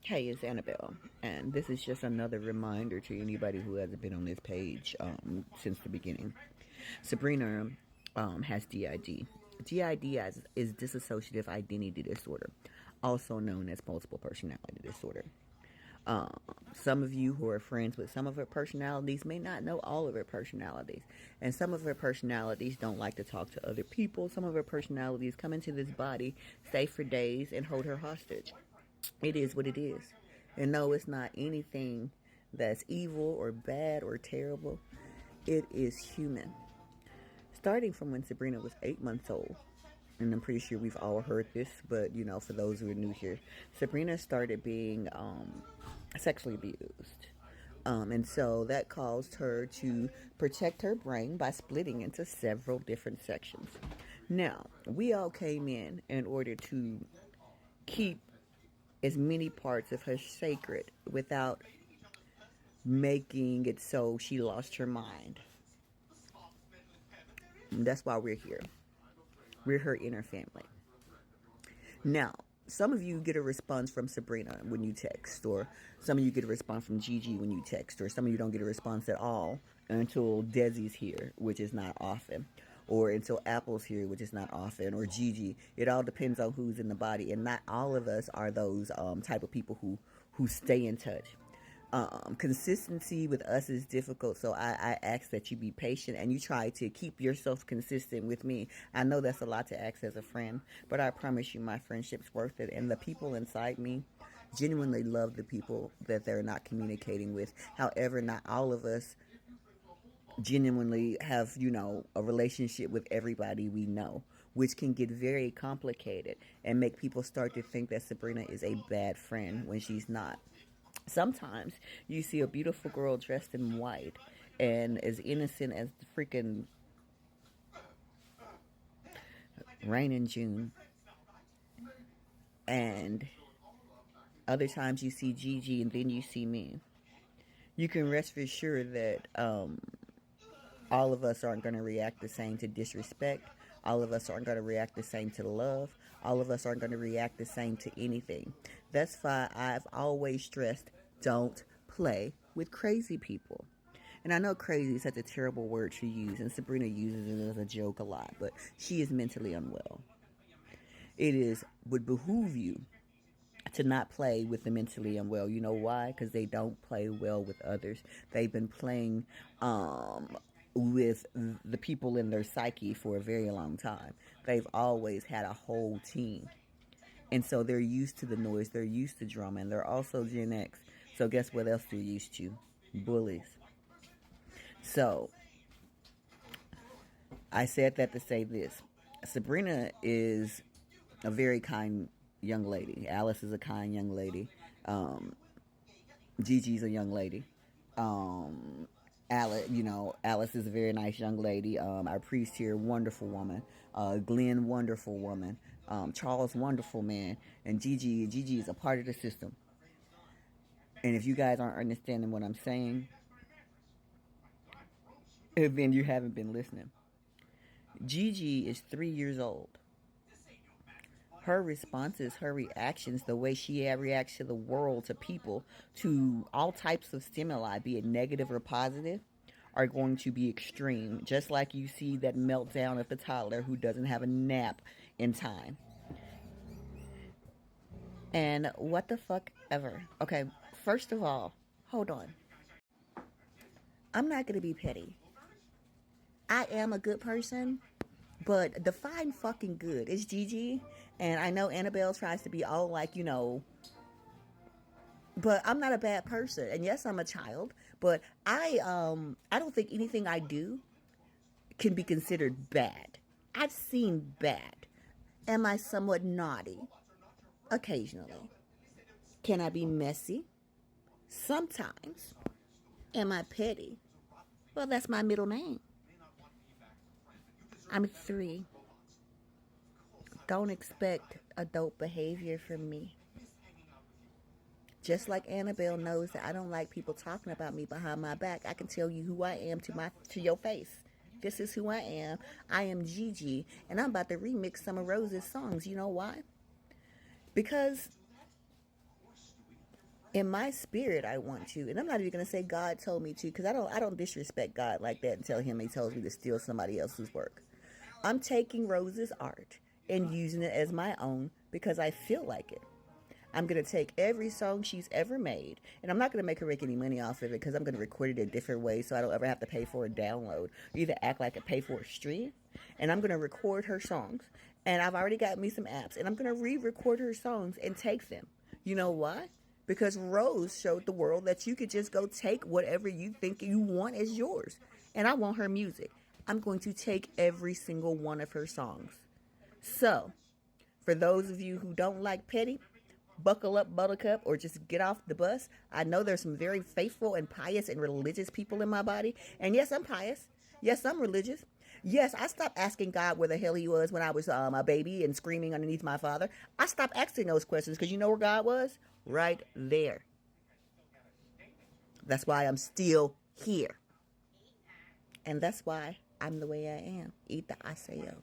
Hey, it's Annabelle, and this is just another reminder to anybody who hasn't been on this page since the beginning. Sabrina has DID. DID is dissociative identity disorder, also known as multiple personality disorder. Some of you who are friends with some of her personalities may not know all of her personalities. And some of her personalities don't like to talk to other people. Some of her personalities come into this body, stay for days, and hold her hostage. It is what it is. And no, it's not anything that's evil or bad or terrible. It is human. Starting from when Sabrina was 8 months old, and I'm pretty sure we've all heard this, but for those who are new here, Sabrina started being sexually abused. And so that caused her to protect her brain by splitting into several different sections. Now, we all came in order to keep as many parts of her sacred without making it so she lost her mind. And that's why we're here. We're her inner family. Now, some of you get a response from Sabrina when you text, or some of you get a response from Gigi when you text, or some of you don't get a response at all until Desi's here, which is not often, or until Apple's here, which is not often, or Gigi. It all depends on who's in the body, and not all of us are those type of people who stay in touch. Consistency with us is difficult, so I ask that you be patient and you try to keep yourself consistent with me. I know that's a lot to ask as a friend, but I promise you my friendship's worth it, and the people inside me genuinely love the people that they're not communicating with. However, not all of us genuinely have, a relationship with everybody we know, which can get very complicated and make people start to think that Sabrina is a bad friend when she's not. Sometimes you see a beautiful girl dressed in white and as innocent as the freaking rain in June. And other times you see Gigi and then you see me. You can rest assured that all of us aren't going to react the same to disrespect. All of us aren't going to react the same to love. All of us aren't going to react the same to anything. That's why I've always stressed, don't play with crazy people. And I know crazy is such a terrible word to use, and Sabrina uses it as a joke a lot, but she is mentally unwell. Would behoove you to not play with the mentally unwell. You know why? Because they don't play well with others. They've been playing with the people in their psyche for a very long time. They've always had a whole team. And so they're used to the noise. They're used to drama. And they're also Gen X. So guess what else they're used to? Bullies. So I said that to say this. Sabrina is a very kind young lady. Alice is a kind young lady. Gigi's a young lady. Alice is a very nice young lady. Our priest here, wonderful woman. Glenn, wonderful woman. Charles, wonderful man. And Gigi is a part of the system. And if you guys aren't understanding what I'm saying, then you haven't been listening. Gigi is 3 years old. Her responses, her reactions, the way she reacts to the world, to people, to all types of stimuli, be it negative or positive, are going to be extreme. Just like you see that meltdown of the toddler who doesn't have a nap in time. And what the fuck ever. Okay, first of all, hold on. I'm not going to be petty. I am a good person, but define fucking good. It's Gigi, and I know Annabelle tries to be all like, but I'm not a bad person. And yes, I'm a child, but I don't think anything I do can be considered bad. I've seen bad. Am I somewhat naughty? Occasionally. Can I be messy? Sometimes. Am I petty? Well, that's my middle name. I'm 3. Don't expect adult behavior from me. Just like Annabelle knows that I don't like people talking about me behind my back, I can tell you who I am to your face. This is who I am. I am Gigi, and I'm about to remix some of Rose's songs. You know why? Because In my spirit, I want to, and I'm not even gonna say God told me to, because I don't disrespect God like that and tell him he tells me to steal somebody else's work. I'm taking Rose's art and using it as my own because I feel like it. I'm going to take every song she's ever made, and I'm not going to make her make any money off of it because I'm going to record it a different way so I don't ever have to pay for a download. Either act like I pay for a stream, and I'm going to record her songs. And I've already got me some apps, and I'm going to re-record her songs and take them. You know why? Because Rose showed the world that you could just go take whatever you think you want as yours. And I want her music. I'm going to take every single one of her songs. So, for those of you who don't like Petty, buckle up, Buttercup, or just get off the bus. I know there's some very faithful and pious and religious people in my body. And yes, I'm pious. Yes, I'm religious. Yes, I stopped asking God where the hell he was when I was a baby and screaming underneath my father. I stopped asking those questions because you know where God was? Right there. That's why I'm still here. And that's why I'm the way I am. Eat the aseo.